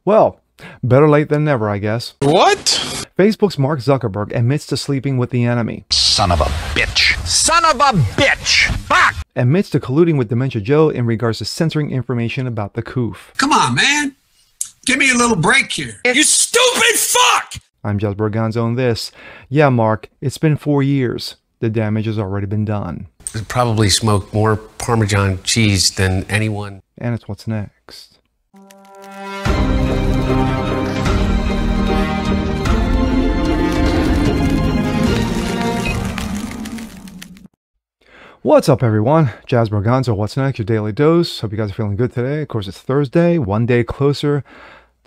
Well, better late than never, I guess. What? Facebook's Mark Zuckerberg admits to sleeping with the enemy. Son of a bitch. Son of a bitch. Fuck! Admits to colluding with Dementia Joe in regards to censoring information about the coup. Come on, man. Give me a little break here. You stupid fuck! I'm Jazz Berganzo on this. Yeah, Mark, it's been 4 years. The damage has already been done. I probably smoked more Parmesan cheese than anyone. And it's what's next. What's up, everyone? Jazz Berganzo, what's next? Your daily dose. Hope you guys are feeling good today. Of course, it's Thursday, one day closer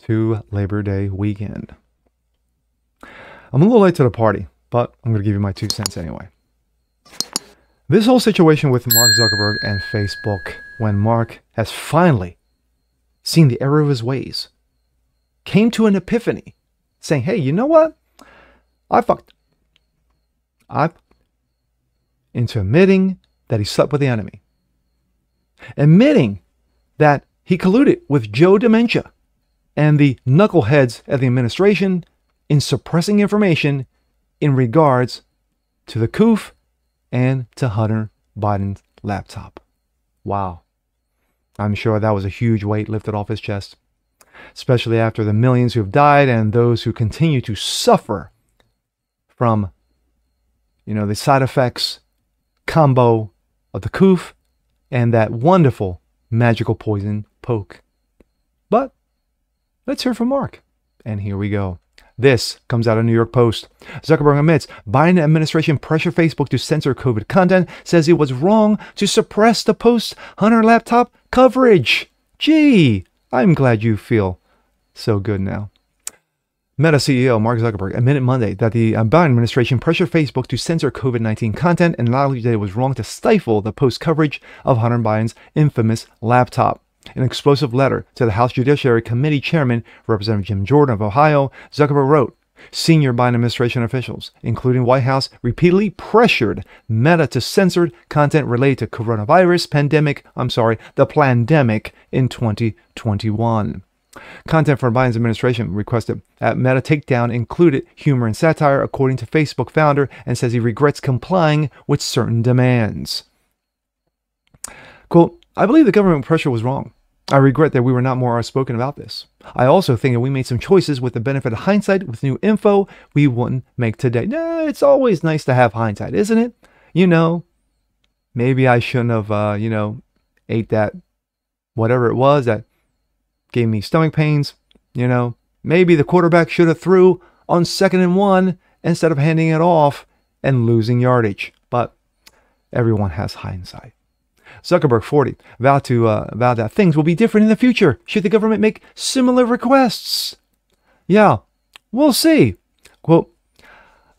to Labor Day weekend. I'm a little late to the party, but I'm going to give you my 2 cents anyway. This whole situation with Mark Zuckerberg and Facebook, when Mark has finally seen the error of his ways, came to an epiphany, saying, hey, you know what? I fucked. Into admitting that he slept with the enemy. Admitting that he colluded with Joe Dementia and the knuckleheads at the administration in suppressing information in regards to the coup and to Hunter Biden's laptop. Wow. I'm sure that was a huge weight lifted off his chest, especially after the millions who have died and those who continue to suffer from, the side effects combo of the coup and that wonderful magical poison poke. But let's hear from Mark. And here we go. This comes out of New York Post. Zuckerberg admits Biden administration pressured Facebook to censor COVID content, says it was wrong to suppress the post-Hunter laptop coverage. Gee, I'm glad you feel so good now. Meta CEO Mark Zuckerberg admitted Monday that the Biden administration pressured Facebook to censor COVID-19 content and acknowledged that it was wrong to stifle the post-coverage of Hunter Biden's infamous laptop. In an explosive letter to the House Judiciary Committee Chairman, Representative Jim Jordan of Ohio, Zuckerberg wrote, senior Biden administration officials, including White House, repeatedly pressured Meta to censor content related to the Plandemic in 2021. Content from Biden's administration requested that Meta takedown included humor and satire, according to Facebook founder, and says he regrets complying with certain demands. Quote, I believe the government pressure was wrong. I regret that we were not more outspoken about this. I also think that we made some choices with the benefit of hindsight with new info we wouldn't make today. It's always nice to have hindsight, isn't it? Maybe I shouldn't have, ate that whatever it was that gave me stomach pains. Maybe the quarterback should have threw on 2nd and 1 instead of handing it off and losing yardage. But everyone has hindsight. Zuckerberg, 40, vowed that things will be different in the future should the government make similar requests. Yeah, we'll see. Quote,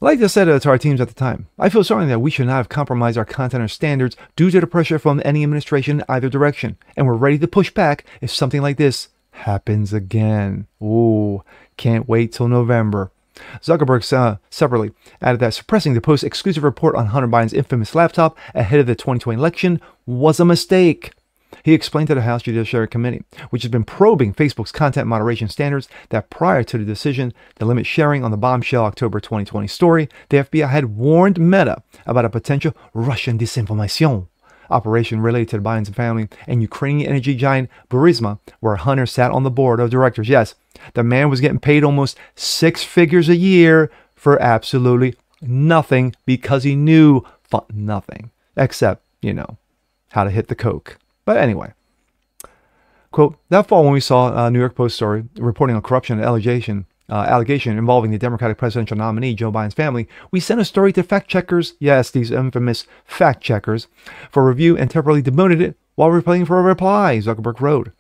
like I said to our teams at the time, I feel strongly that we should not have compromised our content or standards due to the pressure from any administration in either direction, and we're ready to push back if something like this happens again. Ooh, can't wait till November. Zuckerberg separately added that suppressing the Post's exclusive report on Hunter Biden's infamous laptop ahead of the 2020 election was a mistake. He explained to the House Judiciary Committee, which has been probing Facebook's content moderation standards, that prior to the decision to limit sharing on the bombshell October 2020 story, the FBI had warned Meta about a potential Russian disinformation operation related to the Biden's family and Ukrainian energy giant Burisma, where Hunter sat on the board of directors. Yes, the man was getting paid almost 6 figures a year for absolutely nothing because he knew nothing except, how to hit the coke. But anyway, quote, that fall when we saw a New York Post story reporting on corruption and allegation involving the Democratic presidential nominee, Joe Biden's family, we sent a story to fact checkers, yes, these infamous fact checkers, for review and temporarily demoted it while we were waiting for a reply, Zuckerberg wrote.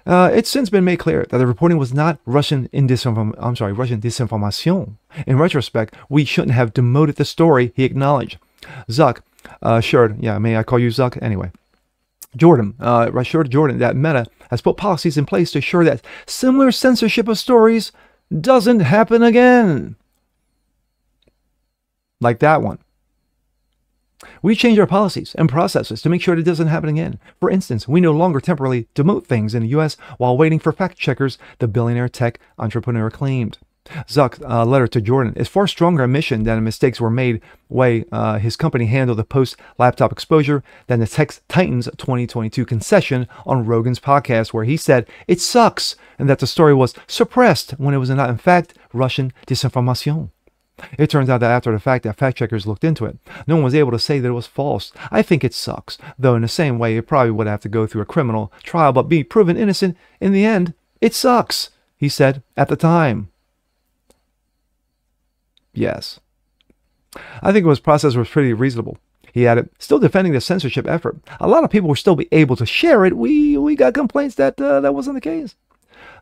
It's since been made clear that the reporting was not Russian disinformation. In retrospect, we shouldn't have demoted the story, he acknowledged. Zuck assured, may I call you Zuck? Anyway. Jordan assured Jordan that Meta has put policies in place to ensure that similar censorship of stories doesn't happen again. Like that one. We change our policies and processes to make sure it doesn't happen again. For instance, we no longer temporarily demote things in the US while waiting for fact checkers, the billionaire tech entrepreneur claimed. Zuck's letter to Jordan is far stronger admission that the mistakes were made way his company handled the post-laptop exposure than the tech Titans 2022 concession on Rogan's podcast, where he said it sucks and that the story was suppressed when it was not in fact Russian disinformation. It turns out that after the fact that fact checkers looked into it, no one was able to say that it was false. I think it sucks, though in the same way it probably would have to go through a criminal trial but be proven innocent in the end. It sucks, he said at the time. Yes. I think his process was pretty reasonable. He added, still defending the censorship effort. A lot of people will still be able to share it. We got complaints that that wasn't the case.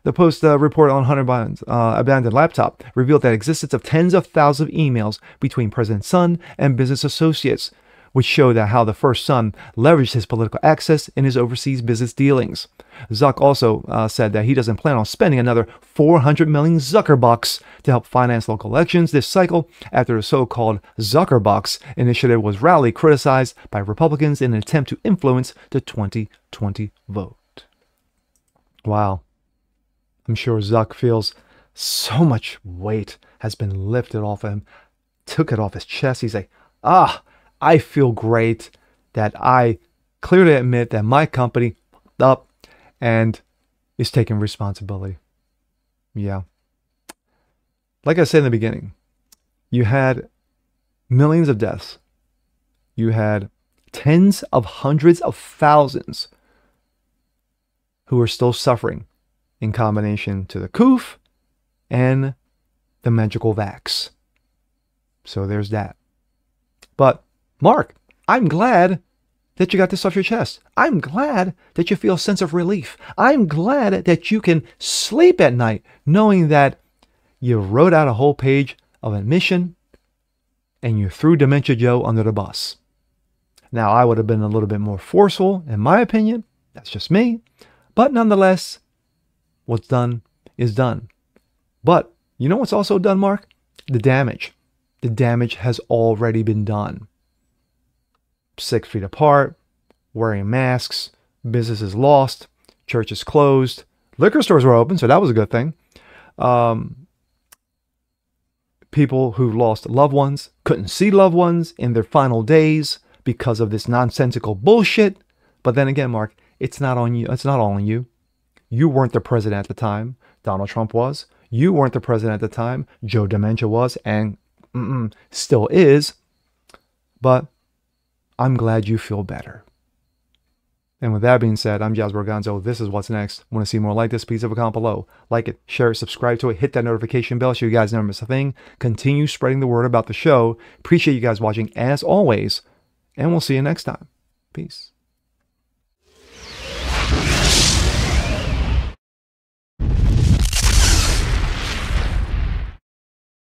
The Post report on Hunter Biden's abandoned laptop revealed the existence of tens of thousands of emails between President Son and business associates, which show that how the first son leveraged his political access in his overseas business dealings. Zuck also said that he doesn't plan on spending another 400 million Zuckerbucks to help finance local elections this cycle after the so-called Zuckerbucks initiative was roundly criticized by Republicans in an attempt to influence the 2020 vote. Wow. I'm sure Zuck feels so much weight has been lifted off him, took it off his chest. He's like, I feel great that I clearly admit that my company fucked up and is taking responsibility. Yeah. Like I said in the beginning, you had millions of deaths. You had tens of hundreds of thousands who are still suffering in combination to the coof and the magical vax. So there's that. But Mark, I'm glad that you got this off your chest. I'm glad that you feel a sense of relief. I'm glad that you can sleep at night knowing that you wrote out a whole page of admission and you threw Dementia Joe under the bus. Now, I would have been a little bit more forceful, in my opinion. That's just me. But nonetheless, what's done is done. But you know what's also done, Mark? The damage. The damage has already been done. 6 feet apart, wearing masks, businesses lost, churches closed, liquor stores were open, so that was a good thing. People who lost loved ones couldn't see loved ones in their final days because of this nonsensical bullshit. But then again, Mark, it's not on you. It's not all on you. You weren't the president at the time. Donald Trump was. You weren't the president at the time. Joe Dementia was, and still is. But I'm glad you feel better. And with that being said, I'm Jasper Gonzo. This is What's Next. Want to see more like this? Please leave a comment below. Like it, share it, subscribe to it, hit that notification bell so you guys never miss a thing. Continue spreading the word about the show. Appreciate you guys watching as always. And we'll see you next time. Peace.